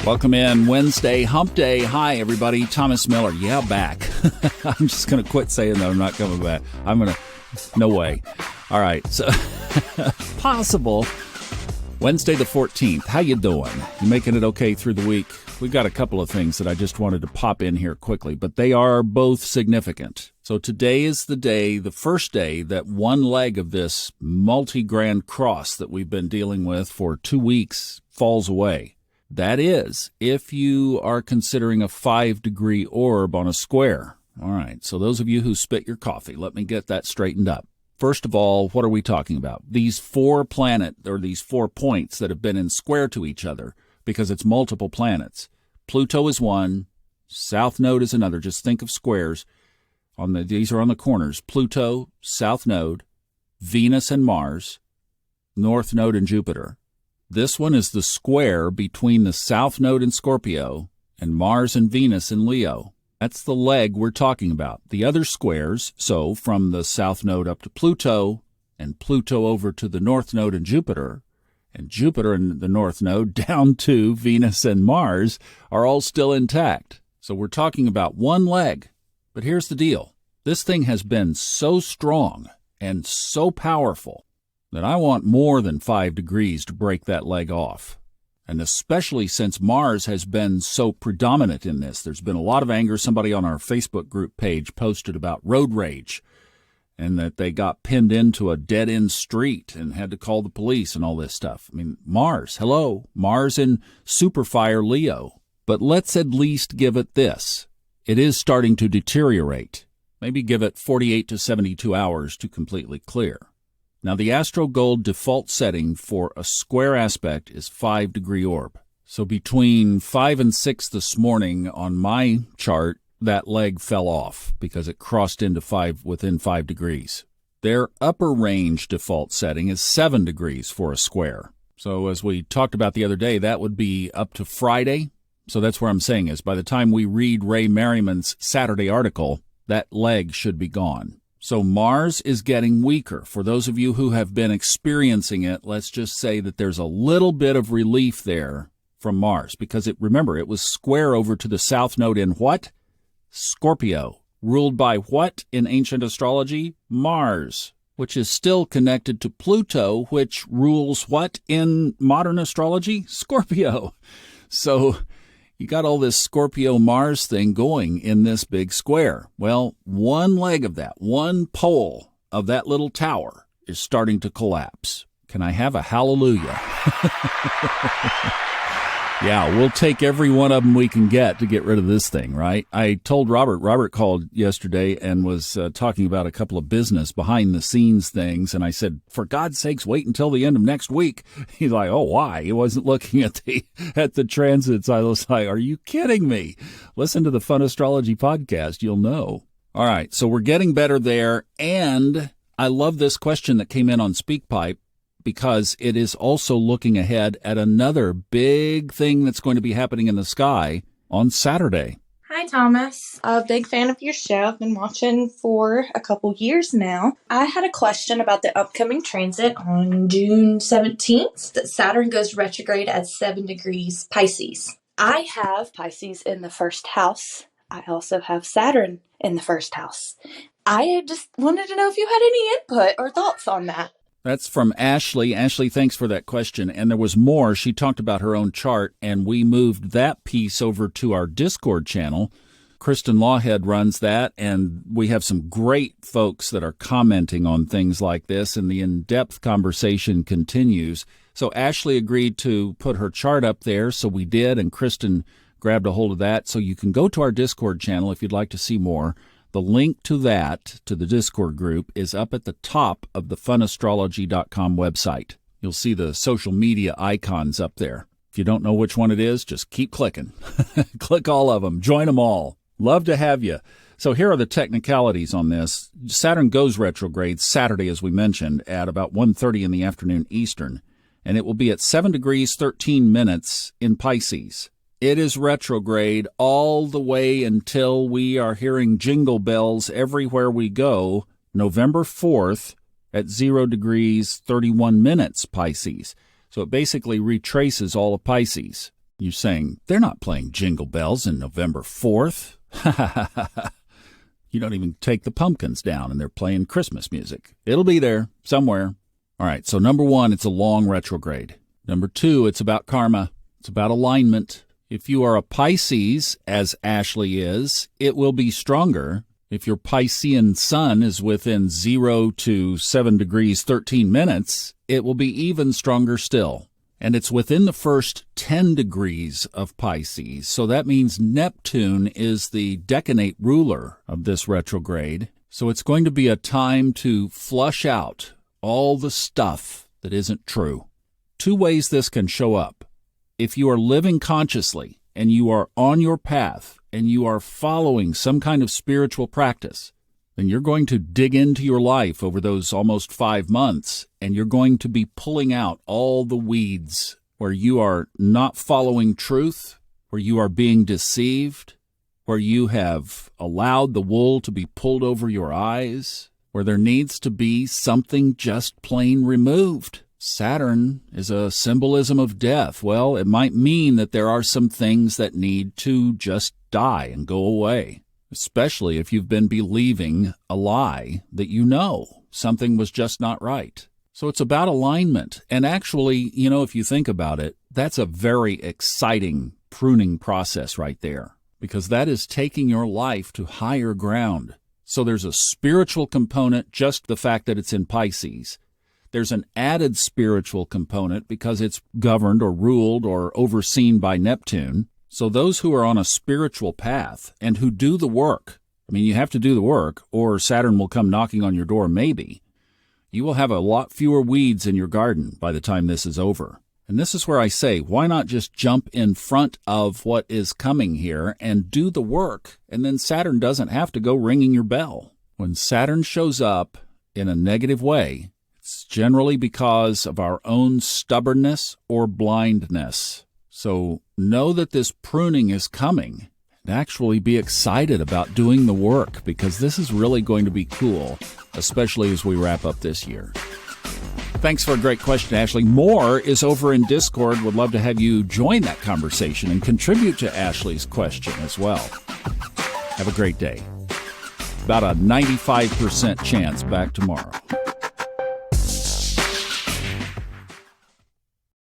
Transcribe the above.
Welcome in Wednesday, hump day. Hi, everybody. Thomas Miller. Yeah, back. I'm just going to quit saying that I'm not coming back. No way. All right. So, possible Wednesday the 14th. How you doing? You making it okay through the week? We've got a couple of things that I just wanted to pop in here quickly, but they are both significant. So today is the first day that one leg of this multi-grand cross that we've been dealing with for 2 weeks falls away. That is, if you are considering a 5-degree orb on a square. All right, so those of you who spit your coffee, let me get that straightened up. First of all, what are we talking about? These four points that have been in square to each other, because it's multiple planets. Pluto is one, South Node is another. Just think of squares. These are on the corners. Pluto, South Node, Venus and Mars, North Node and Jupiter. This one is the square between the South Node in Scorpio and Mars and Venus in Leo. That's the leg we're talking about. The other squares, so from the South Node up to Pluto, and Pluto over to the North Node and Jupiter and the North Node down to Venus and Mars, are all still intact. So we're talking about one leg. But here's the deal. This thing has been so strong and so powerful that I want more than 5 degrees to break that leg off. And especially since Mars has been so predominant in this. There's been a lot of anger. Somebody on our Facebook group page posted about road rage and that they got pinned into a dead-end street and had to call the police and all this stuff. I mean, Mars, hello. Mars in Superfire Leo. But let's at least give it this. It is starting to deteriorate. Maybe give it 48 to 72 hours to completely clear. Now, the Astro Gold default setting for a square aspect is 5-degree orb. So between 5 and 6 this morning on my chart, that leg fell off because it crossed into 5 within 5 degrees. Their upper range default setting is 7 degrees for a square. So as we talked about the other day, that would be up to Friday. So that's where I'm saying is by the time we read Ray Merriman's Saturday article, that leg should be gone. So Mars is getting weaker. For those of you who have been experiencing it, let's just say that there's a little bit of relief there from Mars because remember, it was square over to the South Node in what? Scorpio. Ruled by what in ancient astrology? Mars, which is still connected to Pluto, which rules what in modern astrology? Scorpio. So you got all this Scorpio-Mars thing going in this big square. Well, one leg of that, one pole of that little tower is starting to collapse. Can I have a hallelujah? Yeah, we'll take every one of them we can get to get rid of this thing, right? I told Robert. Robert called yesterday and was talking about a couple of business behind-the-scenes things, and I said, for God's sakes, wait until the end of next week. He's like, oh, why? He wasn't looking at the transits. I was like, are you kidding me? Listen to the Fun Astrology podcast. You'll know. All right, so we're getting better there, and I love this question that came in on SpeakPipe, because it is also looking ahead at another big thing that's going to be happening in the sky on Saturday. Hi, Thomas. A big fan of your show. I've been watching for a couple years now. I had a question about the upcoming transit on June 17th. That Saturn goes retrograde at 7 degrees Pisces. I have Pisces in the first house. I also have Saturn in the first house. I just wanted to know if you had any input or thoughts on that. That's from Ashley. Ashley, thanks for that question. And there was more. She talked about her own chart, and we moved that piece over to our Discord channel. Kristen Lawhead runs that, and we have some great folks that are commenting on things like this, and the in-depth conversation continues. So Ashley agreed to put her chart up there, so we did, and Kristen grabbed a hold of that. So you can go to our Discord channel if you'd like to see more. The link to that, to the Discord group, is up at the top of the funastrology.com website. You'll see the social media icons up there. If you don't know which one it is, just keep clicking. Click all of them. Join them all. Love to have you. So here are the technicalities on this. Saturn goes retrograde Saturday, as we mentioned, at about 1:30 in the afternoon Eastern, and it will be at 7 degrees 13 minutes in Pisces. It is retrograde all the way until we are hearing jingle bells everywhere we go, November 4th at 0 degrees 31 minutes Pisces. So it basically retraces all of Pisces. You're saying, they're not playing Jingle Bells in November 4th. You don't even take the pumpkins down and they're playing Christmas music. It'll be there somewhere. All right, so number 1, it's a long retrograde. Number 2, it's about karma. It's about alignment. If you are a Pisces, as Ashley is, it will be stronger. If your Piscean sun is within 0 to 7 degrees 13 minutes, it will be even stronger still. And it's within the first 10 degrees of Pisces. So that means Neptune is the decanate ruler of this retrograde. So it's going to be a time to flush out all the stuff that isn't true. 2 ways this can show up. If you are living consciously and you are on your path and you are following some kind of spiritual practice, then you're going to dig into your life over those almost 5 months, and you're going to be pulling out all the weeds where you are not following truth, where you are being deceived, where you have allowed the wool to be pulled over your eyes, where there needs to be something just plain removed. Saturn is a symbolism of death. Well, it might mean that there are some things that need to just die and go away. Especially if you've been believing a lie that you know something was just not right. So it's about alignment. And actually, if you think about it, that's a very exciting pruning process right there, because that is taking your life to higher ground. So there's a spiritual component, just the fact that it's in Pisces. There's an added spiritual component because it's governed or ruled or overseen by Neptune. So those who are on a spiritual path and who do the work, you have to do the work or Saturn will come knocking on your door maybe. You will have a lot fewer weeds in your garden by the time this is over. And this is where I say, why not just jump in front of what is coming here and do the work, and then Saturn doesn't have to go ringing your bell. When Saturn shows up in a negative way, it's generally because of our own stubbornness or blindness. So know that this pruning is coming and actually be excited about doing the work, because this is really going to be cool, especially as we wrap up this year. Thanks for a great question, Ashley. More is over in Discord. Would love to have you join that conversation and contribute to Ashley's question as well. Have a great day. About a 95% chance back tomorrow.